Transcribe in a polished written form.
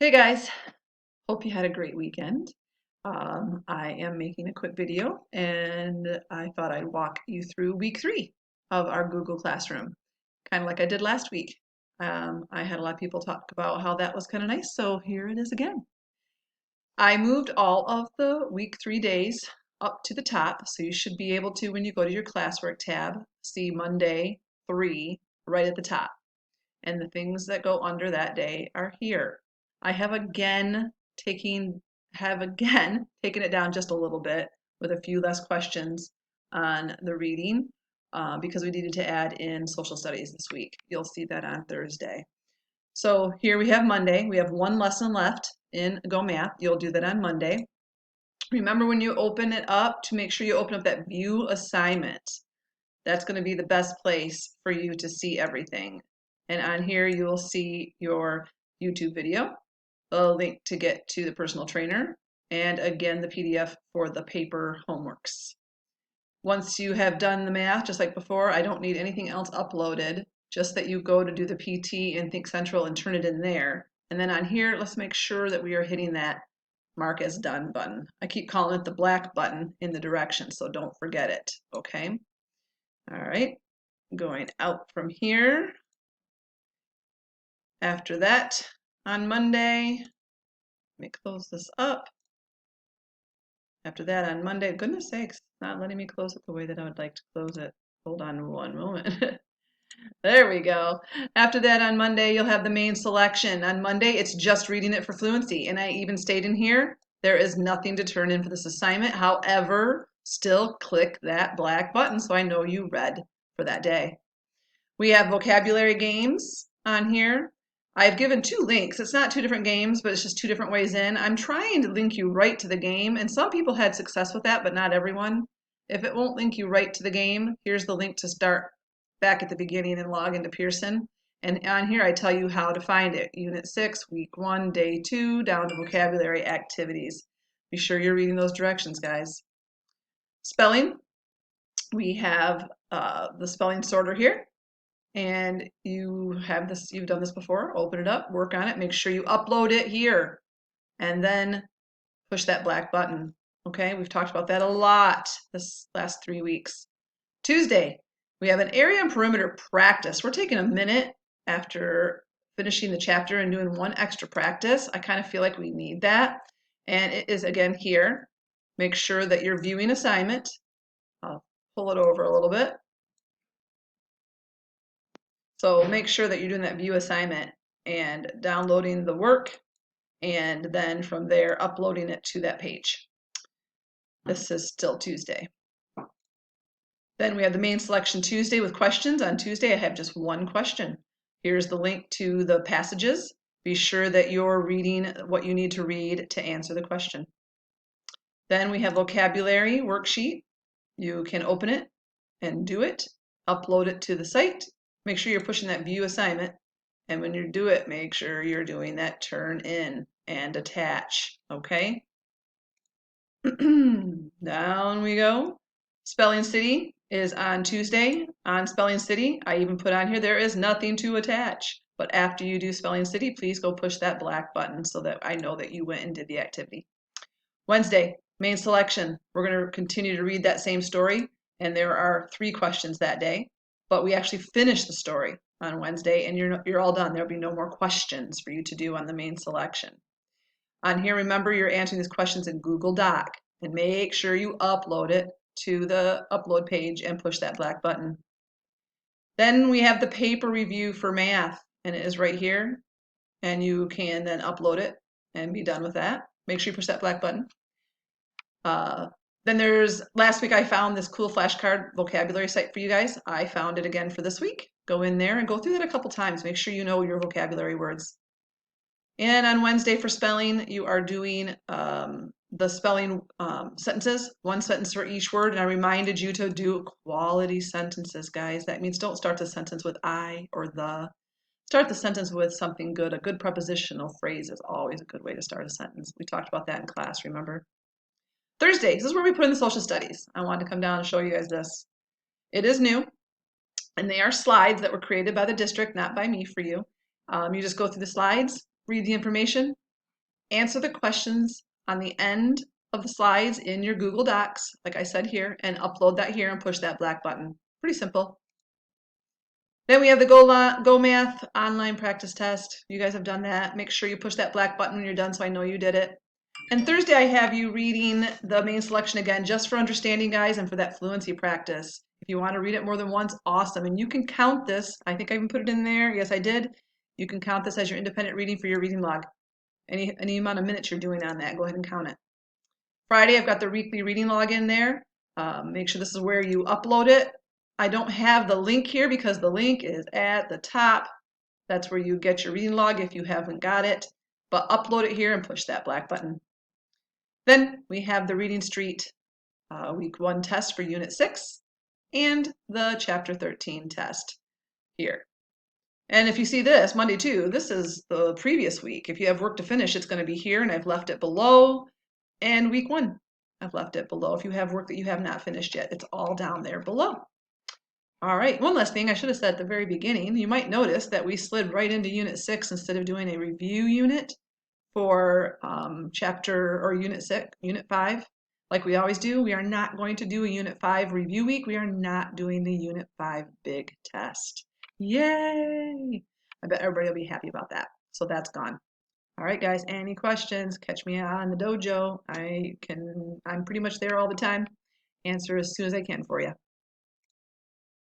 Hey guys, hope you had a great weekend. I am making a quick video and I thought I'd walk you through week 3 of our Google Classroom, kind of like I did last week. I had a lot of people talk about how that was kind of nice, so here it is again. I moved all of the week 3 days up to the top, so you should be able to, when you go to your classwork tab, see Monday 3 right at the top. And the things that go under that day are here. I have again taken it down just a little bit with a few less questions on the reading because we needed to add in social studies this week. You'll see that on Thursday. So here we have Monday. We have one lesson left in Go Math. You'll do that on Monday. Remember when you open it up to make sure you open up that view assignment. That's going to be the best place for you to see everything. And on here, you will see your YouTube video, a link to get to the personal trainer, and again, the PDF for the paper homeworks. Once you have done the math, just like before, I don't need anything else uploaded, just that you go to do the PT in Think Central and turn it in there. And then on here, let's make sure that we are hitting that mark as done button. I keep calling it the black button in the direction, so don't forget it, okay? All right, going out from here. After that, on Monday, let me close this up. After that, on Monday, goodness sakes, it's not letting me close it the way that I would like to close it. Hold on one moment. There we go. After that, on Monday, you'll have the main selection. On Monday, it's just reading it for fluency. And I even stayed in here. There is nothing to turn in for this assignment. However, still click that black button so I know you read for that day. We have vocabulary games on here. I've given 2 links. It's not 2 different games, but it's just 2 different ways in. I'm trying to link you right to the game, and some people had success with that, but not everyone. If it won't link you right to the game, here's the link to start back at the beginning and log into Pearson. And on here, I tell you how to find it. Unit 6, Week 1, Day 2, down to vocabulary activities. Be sure you're reading those directions, guys. Spelling. We have the spelling sorter here. And you've done this before, open it up, work on it, make sure you upload it here, and then push that black button. Okay, we've talked about that a lot this last 3 weeks. Tuesday, we have an area and perimeter practice. We're taking a minute after finishing the chapter and doing one extra practice. I kind of feel like we need that. And it is again here. Make sure that you're viewing assignment. I'll pull it over a little bit. So make sure that you're doing that view assignment and downloading the work and then from there uploading it to that page. This is still Tuesday. Then we have the main selection Tuesday with questions. On Tuesday, I have just one question. Here's the link to the passages. Be sure that you're reading what you need to read to answer the question. Then we have vocabulary worksheet. You can open it and do it, upload it to the site. Make sure you're pushing that view assignment. And when you do it, make sure you're doing that turn in and attach, okay? Down we go. Spelling City is on Tuesday. On Spelling City, I even put on here, there is nothing to attach. But after you do Spelling City, please go push that black button so that I know that you went and did the activity. Wednesday, main selection. We're going to continue to read that same story, and there are 3 questions that day. But we actually finished the story on Wednesday, and you're all done. There'll be no more questions for you to do on the main selection. On here, remember you're answering these questions in Google Doc, and make sure you upload it to the upload page and push that black button. Then we have the paper review for math, and it is right here, and you can then upload it and be done with that. Make sure you push that black button. Then last week I found this cool flashcard vocabulary site for you guys. I found it again for this week. Go in there and go through that a couple times. Make sure you know your vocabulary words. And on Wednesday for spelling, you are doing the spelling sentences, 1 sentence for each word. And I reminded you to do quality sentences, guys. That means don't start the sentence with I or the. Start the sentence with something good. A good prepositional phrase is always a good way to start a sentence. We talked about that in class, remember? Thursday, this is where we put in the social studies. I wanted to come down and show you guys this. It is new, and they are slides that were created by the district, not by me for you. You just go through the slides, read the information, answer the questions on the end of the slides in your Google Docs, like I said here, and upload that here and push that black button. Pretty simple. Then we have the Go Math online practice test. You guys have done that. Make sure you push that black button when you're done so I know you did it. And Thursday I have you reading the main selection again, just for understanding, guys, and for that fluency practice. If you want to read it more than once, awesome. And you can count this. I think I even put it in there. Yes, I did. You can count this as your independent reading for your reading log. Any amount of minutes you're doing on that, go ahead and count it. Friday, I've got the weekly reading log in there. Make sure this is where you upload it. I don't have the link here because the link is at the top. That's where you get your reading log if you haven't got it. But upload it here and push that black button. Then we have the Reading Street week 1 test for Unit 6 and the Chapter 13 test here. And if you see this, Monday 2, this is the previous week. If you have work to finish, it's going to be here, and I've left it below. And week 1, I've left it below. If you have work that you have not finished yet, it's all down there below. All right, one last thing I should have said at the very beginning. You might notice that we slid right into Unit 6 instead of doing a review unit for Unit 5. Like we always do, we are not going to do a Unit 5 review week. We are not doing the Unit 5 big test. Yay! I bet everybody will be happy about that. So that's gone. All right, guys, any questions? Catch me on the dojo. I'm pretty much there all the time. Answer as soon as I can for you.